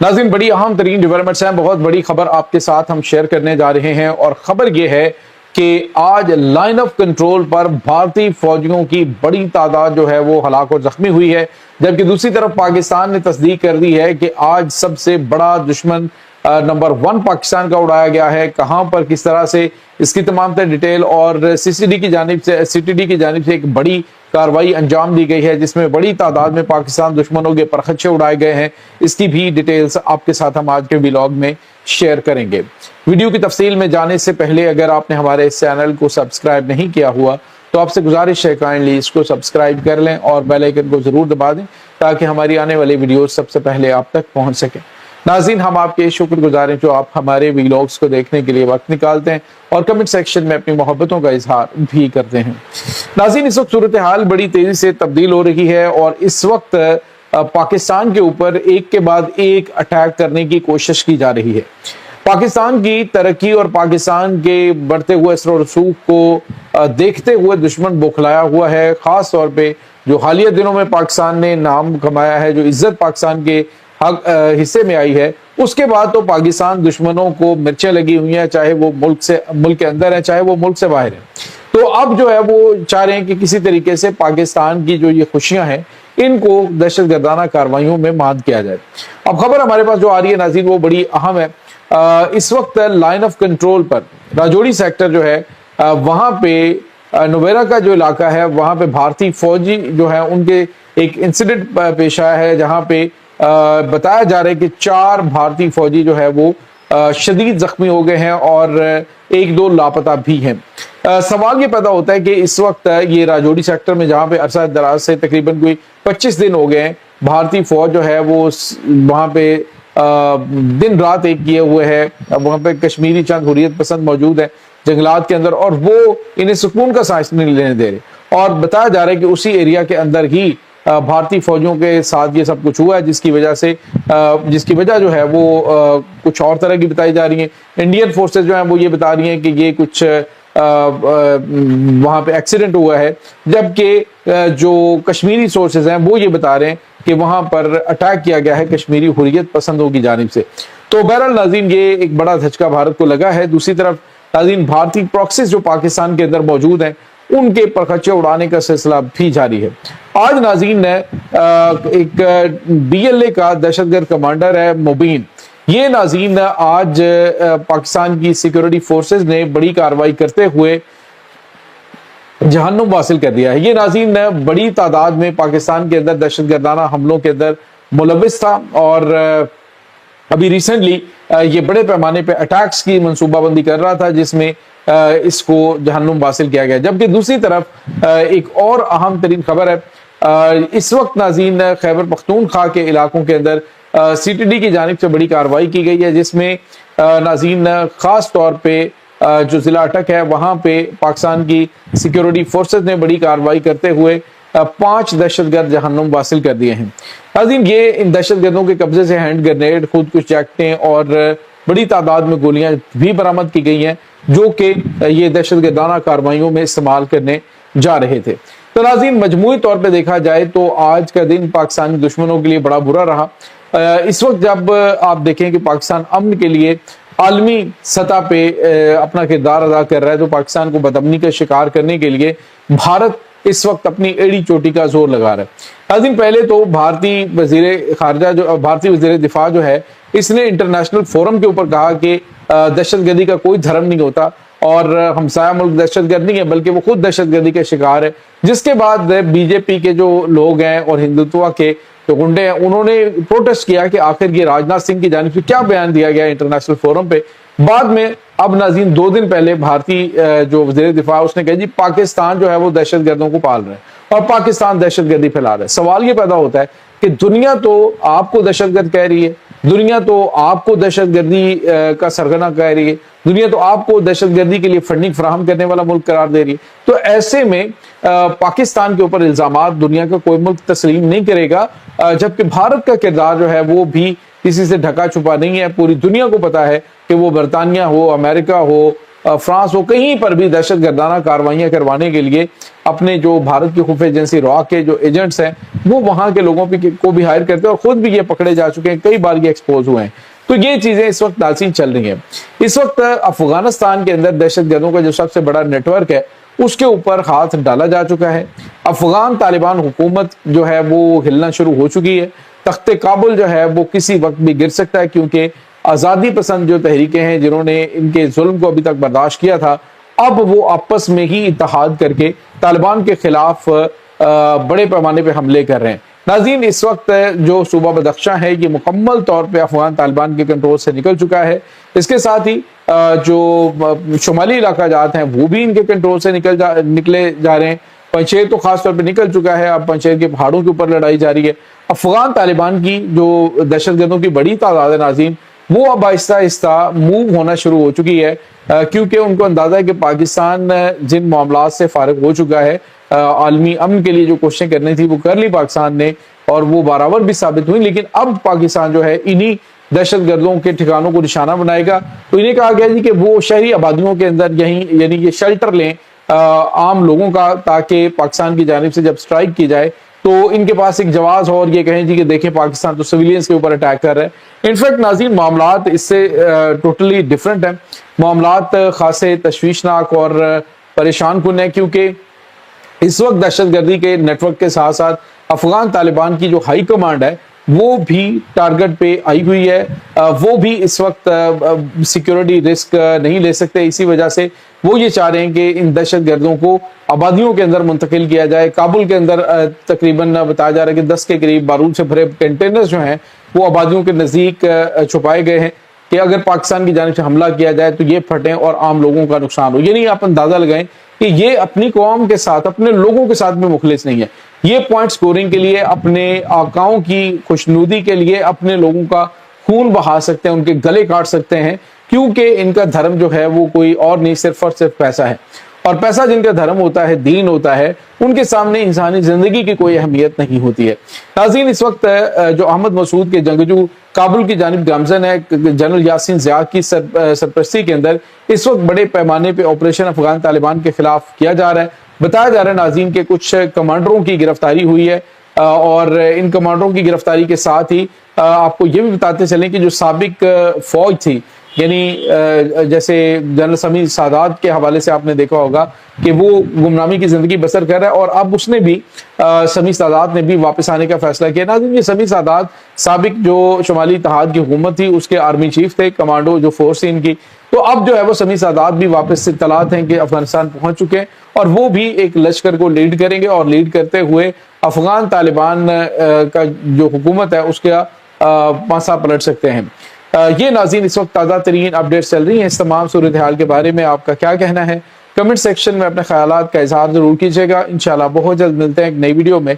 नाज़रीन, बड़ी अहम तरीन डेवलपमेंट्स हैं, बहुत बड़ी खबर आपके साथ हम शेयर करने जा रहे हैं और खबर यह है कि आज लाइन ऑफ कंट्रोल पर भारतीय फौजियों की बड़ी तादाद जो है वो हलाक और जख्मी हुई है, जबकि दूसरी तरफ पाकिस्तान ने तस्दीक कर दी है कि आज सबसे बड़ा दुश्मन नंबर 1 पाकिस्तान का उड़ाया गया है। कहां पर, किस तरह से, इसकी तमाम तर डिटेल और सीसीडी की जानिब से, सीटीडी की जानिब से एक बड़ी कार्रवाई अंजाम दी गई है जिसमें बड़ी तादाद में पाकिस्तान दुश्मनों के परखच्चे उड़ाए गए हैं। इसकी भी डिटेल्स आपके साथ हम आज के व्लॉग में शेयर करेंगे। वीडियो की तफसील में जाने से पहले अगर आपने हमारे इस चैनल को सब्सक्राइब नहीं किया हुआ तो आपसे गुजारिश है काइंडली इसको सब्सक्राइब कर लें और बेल आइकन को जरूर दबा दें ताकि हमारी आने वाली वीडियो सबसे पहले आप तक पहुंच सके। नाज़रीन, हम आपके शुक्रगुजार हैं जो आप हमारे वीलॉग्स को देखने के लिए वक्त निकालते हैं और कमेंट सेक्शन में अपनी मोहब्बतों का इजहार भी करते हैं। नाज़रीन, इस वक्त सूरत हाल बड़ी तेजी से तब्दील हो रही है और इस वक्त पाकिस्तान के ऊपर एक के बाद एक अटैक करने की कोशिश की जा रही है। पाकिस्तान की तरक्की और पाकिस्तान के बढ़ते हुए असर और रसूख को देखते हुए दुश्मन बौखलाया हुआ है। खास तौर पे जो हालिया दिनों में पाकिस्तान ने नाम कमाया है, जो इज्जत पाकिस्तान के हिस्से में आई है, उसके बाद तो पाकिस्तान दुश्मनों को मिर्चें लगी हुई हैं, चाहे वो मुल्क के अंदर है, चाहे वो मुल्क से बाहर है। तो अब जो है वो चाह रहे हैं कि किसी तरीके से पाकिस्तान की जो ये खुशियां हैं इनको दहशतगर्दाना कार्रवाइयों में मात किया जाए। अब खबर हमारे पास जो आ रही है नाज़रीन वो बड़ी अहम है। इस वक्त लाइन ऑफ कंट्रोल पर राजौरी सेक्टर जो है वहां पे नुबेरा का जो इलाका है वहां पे भारतीय फौजी जो है उनके एक इंसिडेंट पेश आया है जहां पे बताया जा रहा है कि 4 भारतीय फौजी जो है वो शदीद जख्मी हो गए हैं और 1-2 लापता भी हैं। सवाल ये पैदा होता है कि इस वक्त ये राजौरी सेक्टर में जहां पे अरसा दराज से तकरीबन कोई 25 दिन हो गए हैं, भारतीय फौज जो है वो वहां पे दिन रात एक किए हुए है। वहां पे कश्मीरी चंद हुर्रियत पसंद मौजूद है जंगलात के अंदर और वो इन्हें सुकून का सांस नहीं लेने दे रहे और बताया जा रहा है कि उसी एरिया के अंदर ही भारतीय फौजियों के साथ ये सब कुछ हुआ है जिसकी वजह जो है वो कुछ और तरह की बताई जा रही है। इंडियन फोर्सेस जो है वो ये बता रही हैं कि ये कुछ वहां पे एक्सीडेंट हुआ है, जबकि जो कश्मीरी सोर्सेज हैं वो ये बता रहे हैं कि वहां पर अटैक किया गया है कश्मीरी हुर्रियत पसंदों की जानिब से। तो बहरहाल नाज़रीन, ये एक बड़ा झटका भारत को लगा है। दूसरी तरफ नाज़रीन, भारतीय प्रॉक्सीज जो पाकिस्तान के अंदर मौजूद हैं उनके परखच्चे उड़ाने का सिलसिला भी जारी है। आज नाज़रीन ने एक BLA का दहशतगर्द कमांडर है मुबीन, ये नाज़रीन आज पाकिस्तान की सिक्योरिटी फोर्सेस ने बड़ी कार्रवाई करते हुए जहन्नुम हासिल कर दिया है। ये नाज़रीन बड़ी तादाद में पाकिस्तान के अंदर दहशतगर्दाना हमलों के अंदर मुलव्विस था और अभी रिसेंटली ये बड़े पैमाने पे अटैक्स की मंसूबाबंदी कर रहा था जिसमें इसको जहन्नुम हासिल किया गया। जबकि दूसरी तरफ एक और अहम तरीन खबर है, इस वक्त नाज़रीन खैबर पख्तूनख्वा के इलाकों के अंदर CTD की जानिब से बड़ी कार्रवाई की गई है जिसमें नाज़रीन खास तौर पे जो जिला अटक है वहां पे पाकिस्तान की सिक्योरिटी फोर्सेस ने बड़ी कार्रवाई करते हुए 5 दहशतगर्द जहन्नुम हासिल कर दिए हैं। नाज़रीन, ये इन दहशतगर्दों के कब्जे से हैंड ग्रेनेड, खुदकुश जैकेटें और बड़ी तादाद में गोलियां भी बरामद की गई हैं जो कि ये दहशतगर्दाना कार्रवाइयों में इस्तेमाल करने जा रहे थे। तो नाज़रीन, मजमूई तौर पे देखा जाए तो आज का दिन पाकिस्तानी दुश्मनों के लिए बड़ा बुरा रहा। इस वक्त जब आप देखें कि पाकिस्तान अमन के लिए आलमी सतह पे अपना किरदार अदा कर रहा है तो पाकिस्तान को बदअमनी का शिकार करने के लिए भारत इस वक्त अपनी एड़ी चोटी का जोर लगा रहा है। नाज़रीन, पहले तो भारतीय वज़ीर दिफा जो है इसने इंटरनेशनल फोरम के ऊपर कहा कि दहशतगर्दी का कोई धर्म नहीं होता और हमसाया मुल्क दहशतगर्द नहीं है बल्कि वो खुद दहशतगर्दी का शिकार है। जिसके बाद बीजेपी के जो लोग हैं और हिंदुत्व के जो गुंडे हैं उन्होंने प्रोटेस्ट किया कि आखिर ये राजनाथ सिंह की जानिब से क्या बयान दिया गया इंटरनेशनल फोरम पे। बाद में अब नाज़रीन 2 दिन पहले भारतीय जो वज़ीर दिफा उसने कहा जी पाकिस्तान जो है वो दहशतगर्दों को पाल रहा है और पाकिस्तान दहशतगर्दी फैला रहा है। सवाल ये पैदा होता है कि दुनिया तो आपको दहशतगर्द कह रही है, दुनिया तो आपको दहशतगर्दी का सरगना कह रही है, दुनिया तो आपको दहशतगर्दी के लिए फंडिंग फराहम करने वाला मुल्क करार दे रही है। तो ऐसे में पाकिस्तान के ऊपर इल्जामात दुनिया का कोई मुल्क तस्लीम नहीं करेगा, जबकि भारत का किरदार जो है वो भी किसी से ढका छुपा नहीं है। पूरी दुनिया को पता है कि वो बरतानिया हो, अमेरिका हो, فرانس ہو، کہیں پر بھی دہشت گردانہ کارروائیاں کروانے کے لیے اپنے جو بھارت کی خفیہ ایجنسی را کے جو ایجنٹس ہیں وہ وہاں کے لوگوں کو بھی ہائر کرتے ہیں، اور خود بھی یہ پکڑے جا چکے ہیں، کئی بار یہ ایکسپوز ہوئے ہیں۔ تو یہ چیزیں اس وقت ناظرین چل رہی ہیں۔ اس وقت افغانستان کے اندر دہشت گردوں کا جو سب سے بڑا نیٹ ورک ہے اس کے اوپر ہاتھ ڈالا جا چکا ہے۔ افغان طالبان حکومت جو ہے وہ ہلنا شروع ہو چکی ہے۔ تخت کابل جو ہے وہ کسی وقت بھی گر سکتا ہے، کیونکہ آزادی پسند جو تحریکیں ہیں جنہوں نے ان کے ظلم کو ابھی تک برداشت کیا تھا، اب وہ آپس میں ہی اتحاد کر کے طالبان کے خلاف بڑے پیمانے پہ حملے کر رہے ہیں۔ ناظرین، اس وقت جو صوبہ بدخشاں ہے یہ مکمل طور پہ افغان طالبان کے کنٹرول سے نکل چکا ہے۔ اس کے ساتھ ہی جو شمالی علاقہ جات ہیں وہ بھی ان کے کنٹرول سے نکلے جا رہے ہیں۔ پنجشیر تو خاص طور پہ نکل چکا ہے، اب پنجشیر کے پہاڑوں کے اوپر لڑائی جاری ہے۔ افغان طالبان کی جو دہشت گردوں کی بڑی تعداد ہے ناظرین، وہ اب آہستہ آہستہ موو ہونا شروع ہو چکی ہے، کیونکہ ان کو اندازہ ہے کہ پاکستان جن معاملات سے فارغ ہو چکا ہے، عالمی امن کے لیے جو کوششیں کرنی تھی وہ کر لی پاکستان نے، اور وہ برابر بھی ثابت ہوئی، لیکن اب پاکستان جو ہے انہی دہشت گردوں کے ٹھکانوں کو نشانہ بنائے گا۔ تو انہیں کہا گیا جی کہ وہ شہری آبادیوں کے اندر یعنی یہ شیلٹر لیں عام لوگوں کا، تاکہ پاکستان کی جانب سے جب سٹرائک کی جائے تو ان کے پاس ایک جواز ہو، اور یہ کہیں جی کہ دیکھیں پاکستان تو سویلینز کے اوپر اٹیک کر رہا ہے۔ انفیکٹ ناظرین، معاملات اس سے ٹوٹلی ڈیفرنٹ ہیں۔ معاملات خاصے تشویشناک اور پریشان کن ہیں، کیونکہ اس وقت دہشت گردی کے نیٹ ورک کے ساتھ ساتھ افغان طالبان کی جو ہائی کمانڈ ہے وہ بھی ٹارگٹ پہ آئی ہوئی ہے۔ وہ بھی اس وقت سیکیورٹی رسک نہیں لے سکتے، اسی وجہ سے وہ یہ چاہ رہے ہیں کہ ان دہشت گردوں کو آبادیوں کے اندر منتقل کیا جائے۔ کابل کے اندر تقریباً بتایا جا رہا ہے کہ 10 کے قریب بارود سے بھرے کنٹینرز جو ہیں وہ آبادیوں کے نزدیک چھپائے گئے ہیں، کہ اگر پاکستان کی جانب سے حملہ کیا جائے تو یہ پھٹیں اور عام لوگوں کا نقصان ہو۔ یعنی آپ اندازہ لگائیں کہ یہ اپنی قوم کے ساتھ، اپنے لوگوں کے ساتھ بھی مخلص نہیں ہے۔ یہ پوائنٹ سکورنگ کے لیے، اپنے آقاؤں کی خوشنودی کے لیے اپنے لوگوں کا خون بہا سکتے ہیں، ان کے گلے کاٹ سکتے ہیں، کیونکہ ان کا دھرم جو ہے وہ کوئی اور نہیں، صرف اور صرف پیسہ ہے، اور پیسہ جن کا دھرم ہوتا ہے، دین ہوتا ہے، ان کے سامنے انسانی زندگی کی کوئی اہمیت نہیں ہوتی ہے۔ ناظرین، اس وقت جو احمد مسعود کے جنگجو کابل کی جانب گامزن ہے، جنرل یاسین ضیاء کی سرپرستی کے اندر اس وقت بڑے پیمانے پہ آپریشن افغان طالبان کے خلاف کیا جا رہا ہے۔ بتایا جا رہا ہے ناظرین کہ کچھ کمانڈروں کی گرفتاری ہوئی ہے، اور ان کمانڈروں کی گرفتاری کے ساتھ ہی آپ کو یہ بھی بتاتے چلیں کہ جو سابق فوج تھی، یعنی جیسے جنرل سمیع سادات کے حوالے سے آپ نے دیکھا ہوگا کہ وہ گمنامی کی زندگی بسر کر رہا ہے، اور اب اس نے بھی سمیع سادات نے بھی واپس آنے کا فیصلہ کیا۔ ناظرین، یہ سمیع سادات سابق جو شمالی اتحاد کی حکومت تھی اس کے آرمی چیف تھے، کمانڈو جو فورس تھی ان کی، تو اب جو ہے وہ سمیع سادات بھی واپس سے اطلاعات ہیں کہ افغانستان پہنچ چکے ہیں، اور وہ بھی ایک لشکر کو لیڈ کریں گے، اور لیڈ کرتے ہوئے افغان طالبان کا جو حکومت ہے اس کا پانسا پلٹ سکتے ہیں۔ یہ ناظرین اس وقت تازہ ترین اپڈیٹس چل رہی ہیں۔ اس تمام صورتحال کے بارے میں آپ کا کیا کہنا ہے؟ کمنٹ سیکشن میں اپنے خیالات کا اظہار ضرور کیجیے گا۔ انشاءاللہ بہت جلد ملتے ہیں ایک نئی ویڈیو میں۔